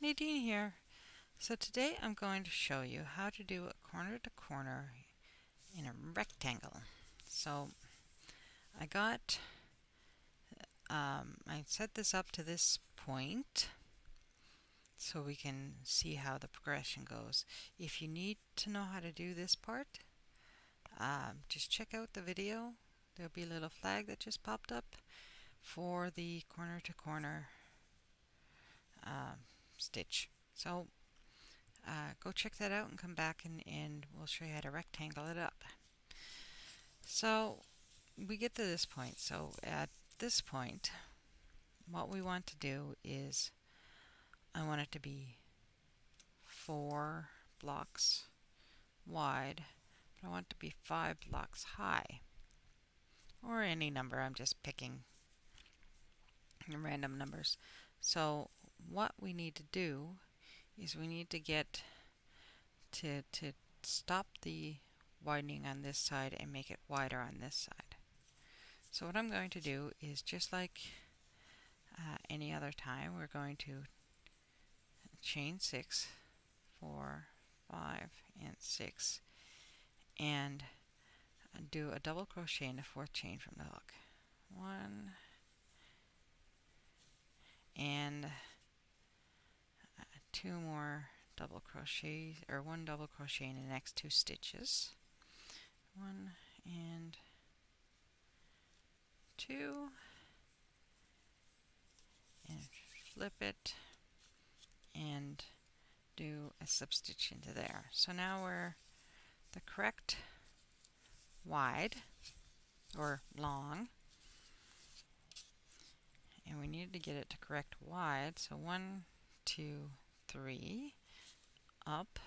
Nadine here. So today I'm going to show you how to do a corner to corner in a rectangle. So I set this up to this point so we can see how the progression goes. If you need to know how to do this part, just check out the video. There'll be a little flag that just popped up for the corner to corner stitch. So go check that out and come back and we'll show you how to rectangle it up. So we get to this point. So at this point, what we want to do is I want it to be 4 blocks wide, but I want it to be 5 blocks high, or any number. I'm just picking random numbers. So what we need to do is we need to get to stop the widening on this side and make it wider on this side. So what I'm going to do is, just like any other time, we're going to chain 6, 4, 5, and 6, and do a double crochet in the 4th chain from the hook. 1 and 2 more double crochets, or 1 double crochet in the next 2 stitches. 1 and 2, and flip it and do a slip stitch into there. So now we're the correct wide or long, and we needed to get it to correct wide. So 1, 2, 3 up,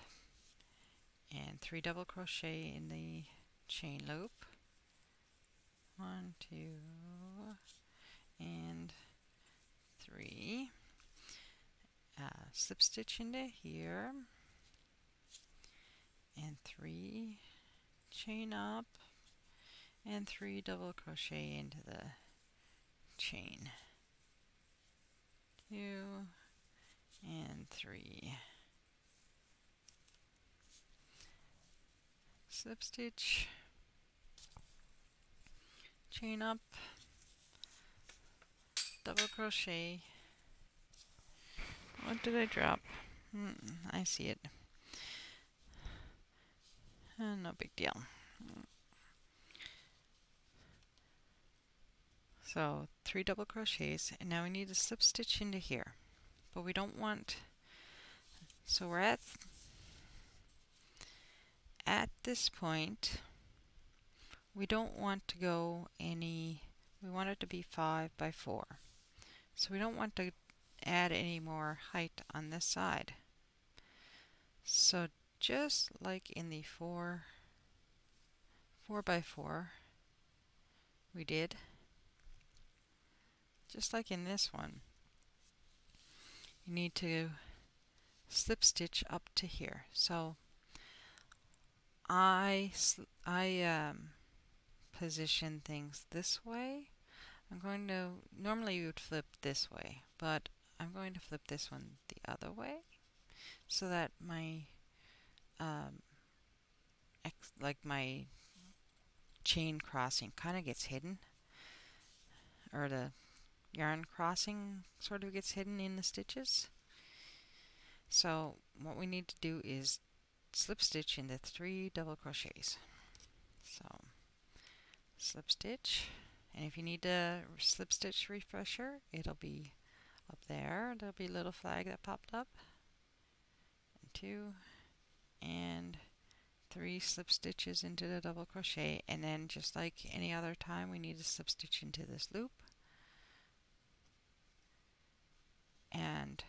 and 3 double crochet in the chain loop. 1, 2, and 3. Slip stitch into here, and 3 chain up, and 3 double crochet into the chain. 2 and 3. Slip stitch, chain up, double crochet. What did I drop? I see it. No big deal. So 3 double crochets, and now we need to slip stitch into here, but we don't want, so we're at this point, we don't want to go any, we want it to be 5 by 4, so we don't want to add any more height on this side. So just like in the 4 by 4 we did, just like in this one, you need to slip stitch up to here. So I position things this way. I'm going to, normally you would flip this way, but I'm going to flip this one the other way so that my my chain crossing kind of gets hidden, or the yarn crossing sort of gets hidden in the stitches. So what we need to do is slip stitch into 3 double crochets. So slip stitch, and if you need a slip stitch refresher, it'll be up there. There'll be a little flag that popped up. 2 and 3 slip stitches into the double crochet, and then just like any other time, we need to slip stitch into this loop, and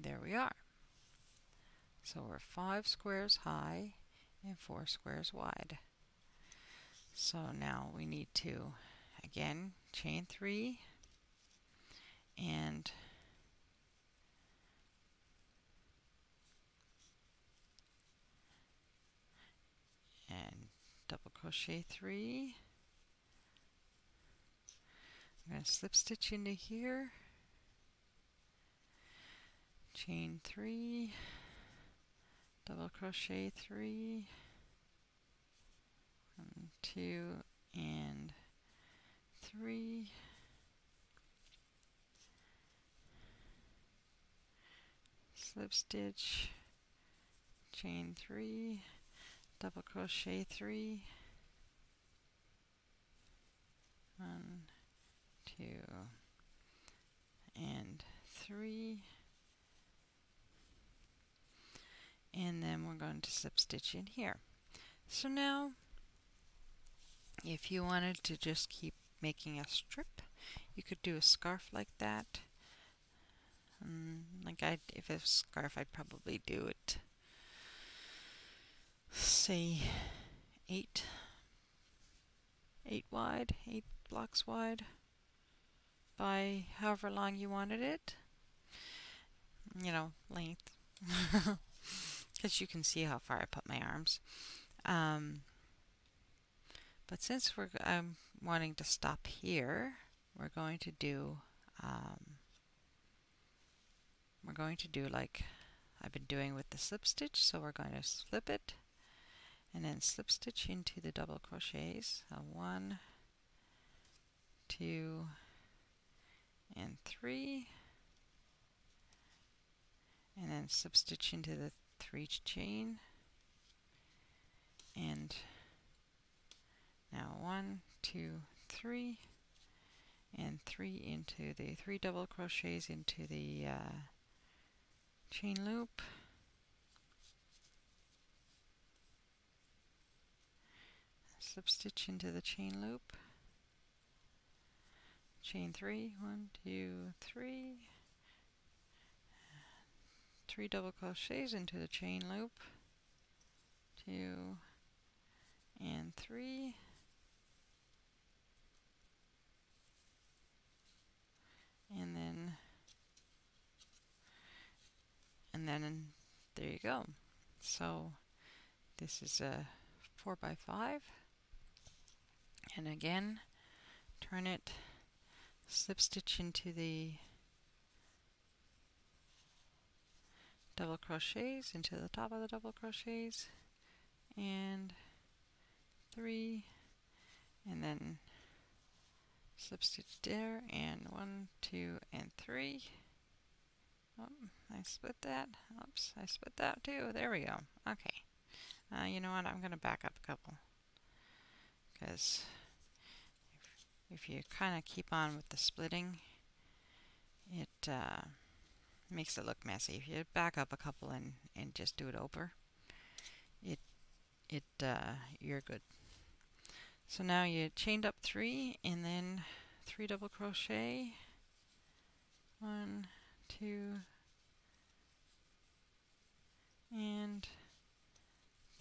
there we are. So we're 5 squares high and 4 squares wide. So now we need to again chain 3 and double crochet 3. I'm going to slip stitch into here, chain 3, double crochet 3, 1, 2, and 3, slip stitch, chain 3, double crochet 3, 1, 2, and 3, and then we're going to slip stitch in here. So now if you wanted to just keep making a strip, you could do a scarf like that. If it was a scarf, I'd probably do it, say, 8 wide, 8 blocks wide by however long you wanted it. You know, length. Because you can see how far I put my arms. But since I'm wanting to stop here, we're going to do like I've been doing with the slip stitch. So we're going to slip it and then slip stitch into the double crochets. So 1, 2, and 3, and then slip stitch into the 3 chain, and now 1, 2, 3, and 3 into the 3 double crochets into the chain loop, slip stitch into the chain loop, chain 3, 1, 2, 3, 3 double crochets into the chain loop, 2, and 3, and then there you go. So this is a 4x5, and again turn it, slip stitch into the double crochets into the top of the double crochets, and 3, and then slip stitch there, and 1, 2, and 3. Oh, I split that. Oops, I split that too. There we go. Okay. You know what? I'm going to back up a couple, because if you kind of keep on with the splitting, it makes it look messy. If you back up a couple and just do it over, you're good. So now you chained up 3 and then 3 double crochet, 1, 2, and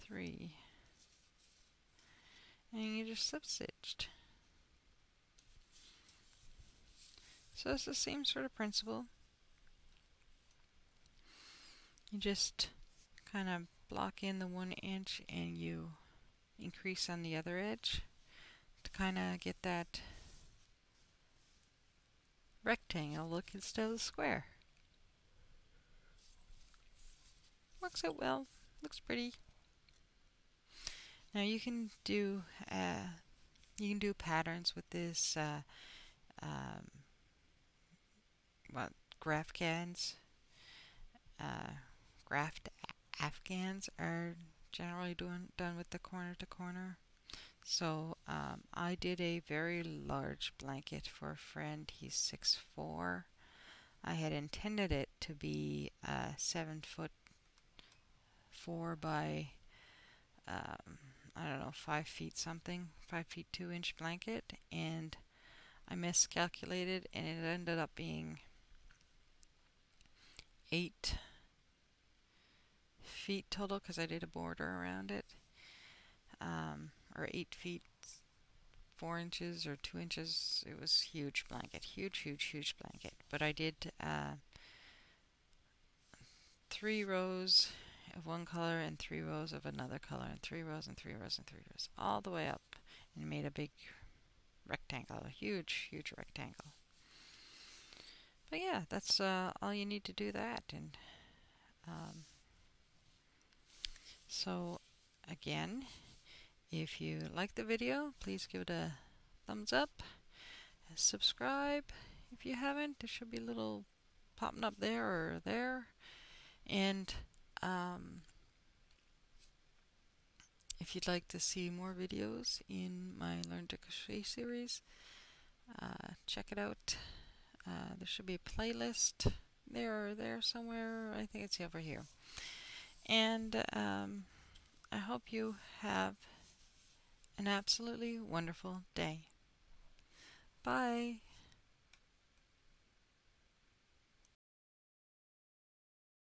3, and you just slip stitched. So it's the same sort of principle. You just kind of block in the 1 inch and you increase on the other edge to kind of get that rectangle look instead of the square. Works out well. Looks pretty. Now you can do patterns with this. Grafgans, grafted afghans are generally done with the corner to corner. So I did a very large blanket for a friend. He's 6'4". I had intended it to be 7'4" by I don't know, 5 feet something, 5 feet 2 inch blanket, and I miscalculated and it ended up being 8 feet total because I did a border around it, or 8 feet 4 inches or 2 inches. It was a huge blanket, huge blanket. But I did 3 rows of one color and 3 rows of another color, and 3 rows and 3 rows and 3 rows, all the way up, and made a big rectangle, a huge rectangle. But yeah, that's all you need to do that. And So again, if you like the video, please give it a thumbs up. Subscribe if you haven't. There should be a little popping up there or there. And if you'd like to see more videos in my Learn to Crochet series, check it out. There should be a playlist there or there somewhere. I think it's over here. And I hope you have an absolutely wonderful day. Bye.